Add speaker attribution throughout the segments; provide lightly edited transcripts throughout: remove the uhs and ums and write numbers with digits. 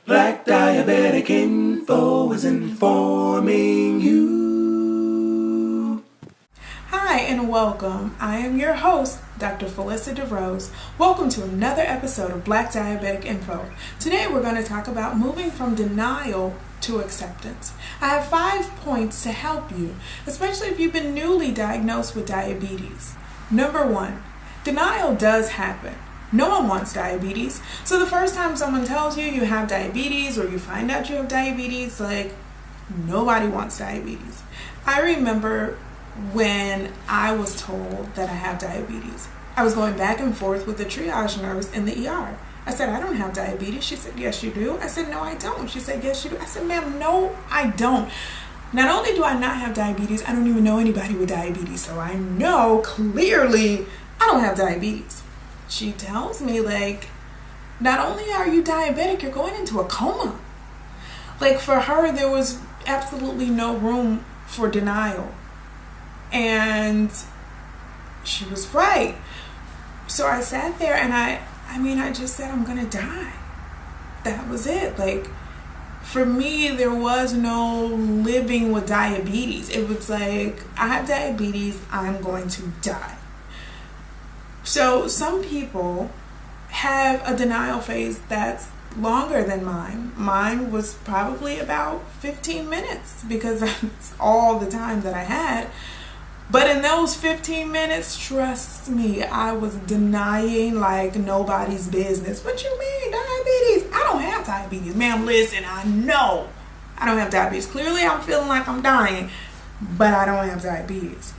Speaker 1: Black diabetic info is informing you.
Speaker 2: Hi and welcome. I am your host, Dr. Felissa DeRose. Welcome to another episode of Black Diabetic Info. Today we're going to talk about moving from denial to acceptance. I have 5 points to help you, especially if you've been newly diagnosed with diabetes. Number 1, denial does happen. No one wants diabetes. So the first time someone tells you you have diabetes or you find out you have diabetes, nobody wants diabetes. I remember when I was told that I have diabetes. I was going back and forth with the triage nurse in the ER. I said, I don't have diabetes. She said, yes, you do. I said, no, I don't. She said, yes, you do. I said, ma'am, no, I don't. Not only do I not have diabetes, I don't even know anybody with diabetes. So I know clearly I don't have diabetes. She tells me, not only are you diabetic, you're going into a coma. For her, there was absolutely no room for denial. And she was right. So I sat there and I just said, I'm going to die. That was it. For me, there was no living with diabetes. It was I have diabetes, I'm going to die. So some people have a denial phase that's longer than mine. Mine was probably about 15 minutes because that's all the time that I had. But in those 15 minutes, trust me, I was denying like nobody's business. What you mean, diabetes? I don't have diabetes. Ma'am, listen, I know I don't have diabetes. Clearly, I'm feeling like I'm dying, but I don't have diabetes.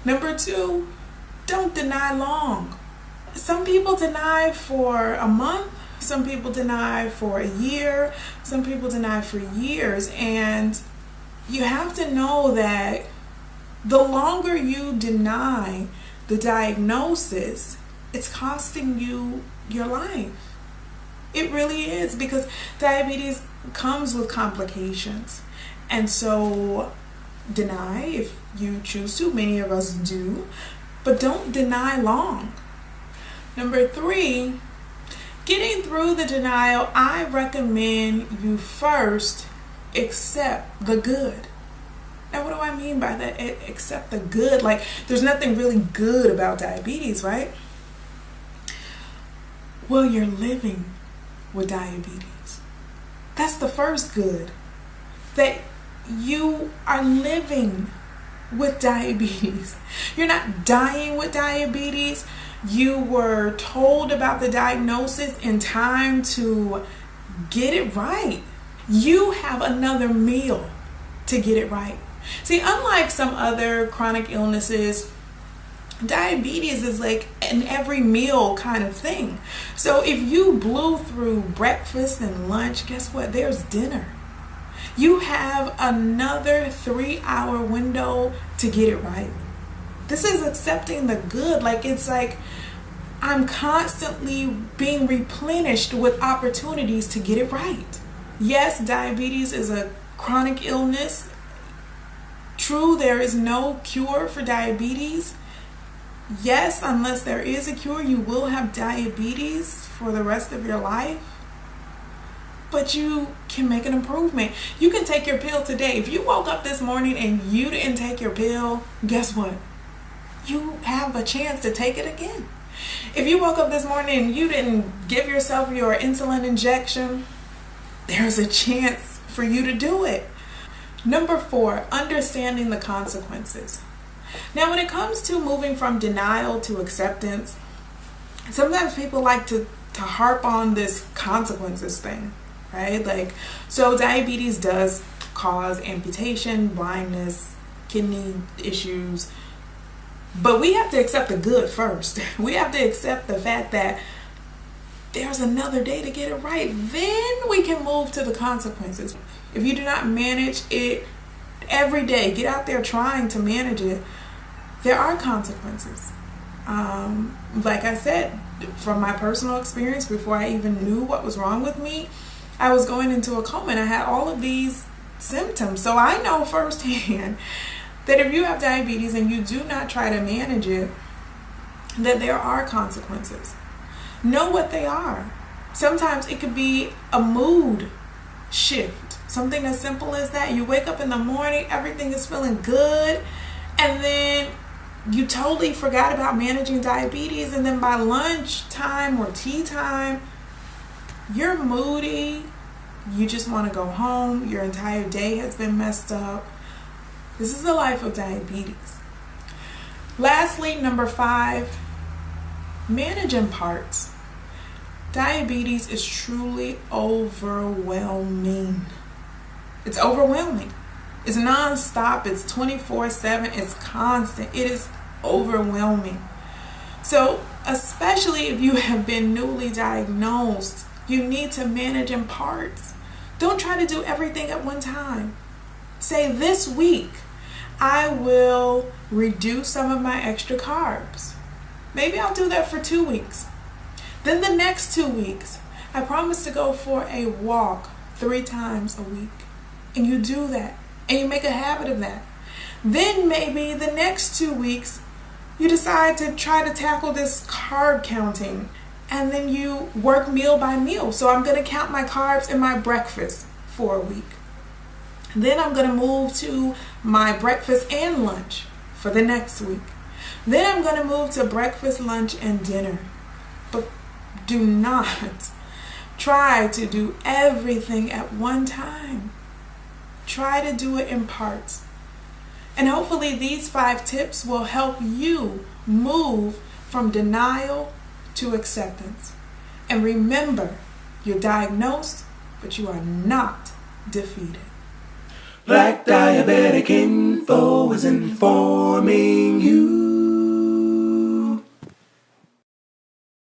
Speaker 2: Number 2, don't deny long. Some people deny for a month. Some people deny for a year. Some people deny for years. And you have to know that the longer you deny the diagnosis, it's costing you your life. It really is, because diabetes comes with complications. And so deny if you choose to. Many of us do. But don't deny long. Number 3, getting through the denial, I recommend you first accept the good. Now, what do I mean by that? Accept the good. There's nothing really good about diabetes, right? Well, you're living with diabetes. That's the first good. That you are living with diabetes. You're not dying with diabetes. You were told about the diagnosis in time to get it right. You have another meal to get it right. See, unlike some other chronic illnesses, diabetes is an every meal kind of thing. So if you blew through breakfast and lunch, guess what? There's dinner. You have another 3-hour window to get it right. This is accepting the good. I'm constantly being replenished with opportunities to get it right. Yes, diabetes is a chronic illness. True, there is no cure for diabetes. Yes, unless there is a cure, you will have diabetes for the rest of your life. But you can make an improvement. You can take your pill today. If you woke up this morning and you didn't take your pill, guess what? You have a chance to take it again. If you woke up this morning and you didn't give yourself your insulin injection, there's a chance for you to do it. Number 4, understanding the consequences. Now, when it comes to moving from denial to acceptance, sometimes people like to harp on this consequences thing, right? So diabetes does cause amputation, blindness, kidney issues, but we have to accept the good first. We have to accept the fact that there's another day to get it right. Then we can move to the consequences. If you do not manage it every day, get out there trying to manage it, there are consequences. Like I said, from my personal experience, before I even knew what was wrong with me, I was going into a coma and I had all of these symptoms. So I know firsthand that if you have diabetes and you do not try to manage it, that there are consequences. Know what they are. Sometimes it could be a mood shift. Something as simple as that. You wake up in the morning, everything is feeling good, and then you totally forgot about managing diabetes, and then by lunchtime or tea time, you're moody, you just want to go home, your entire day has been messed up. This is the life of diabetes. Lastly, number 5, manage in parts. Diabetes is truly overwhelming. It's overwhelming. It's nonstop. It's 24/7. It's constant. It is overwhelming. So, especially if you have been newly diagnosed, you need to manage in parts. Don't try to do everything at one time. Say, this week, I will reduce some of my extra carbs. Maybe I'll do that for 2 weeks. Then the next 2 weeks, I promise to go for a walk 3 times a week. And you do that. And you make a habit of that. Then maybe the next 2 weeks, you decide to try to tackle this carb counting. And then you work meal by meal. So I'm going to count my carbs in my breakfast for a week. Then I'm going to move to my breakfast and lunch for the next week. Then I'm going to move to breakfast, lunch, and dinner. But do not try to do everything at one time. Try to do it in parts. And hopefully these 5 tips will help you move from denial to acceptance. And remember, you're diagnosed, but you are not defeated.
Speaker 1: Black Diabetic Info is informing you.